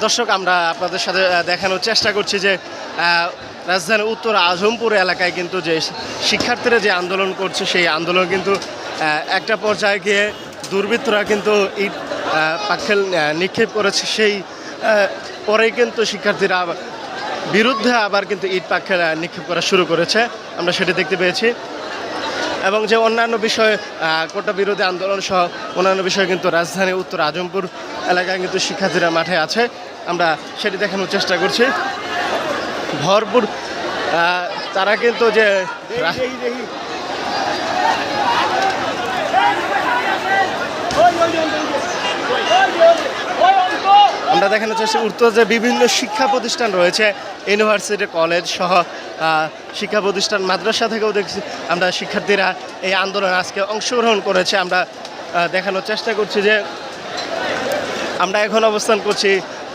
দর্শক, আমরা আপনাদের সাথে দেখানোর চেষ্টা করছি যে রাজধানীর উত্তর আজমপুর এলাকায় কিন্তু যে শিক্ষার্থীরা যে আন্দোলন করছে সেই আন্দোলন কিন্তু একটা পর্যায়ে গিয়ে দুর্বৃত্তরা কিন্তু ইট পাটকেল নিক্ষেপ করেছে। সেই পরেই কিন্তু শিক্ষার্থীরা বিরুদ্ধে আবার কিন্তু ইট পাটকেল নিক্ষেপ করা শুরু করেছে, আমরা সেটি দেখতে পেয়েছি। এবং যে অন্যান্য বিষয় কোটা বিরোধী আন্দোলন সহ অন্যান্য বিষয়ে কিন্তু রাজধানীর উত্তর আজমপুর এলাকায় কিন্তু শিক্ষার্থীরা মাঠে আছে, আমরা সেটি দেখানোর চেষ্টা করছি। ভরপুর তারা কিন্তু যে আমরা দেখানোর চেষ্টা উত্তর যে বিভিন্ন শিক্ষা প্রতিষ্ঠান রয়েছে, ইউনিভার্সিটি, কলেজ সহ শিক্ষা প্রতিষ্ঠান, মাদ্রাসা থেকেও দেখছি আমরা শিক্ষার্থীরা এই আন্দোলনে আজকে অংশগ্রহণ করেছে। আমরা দেখানোর চেষ্টা করছি যে আমরা এখন অবস্থান করছি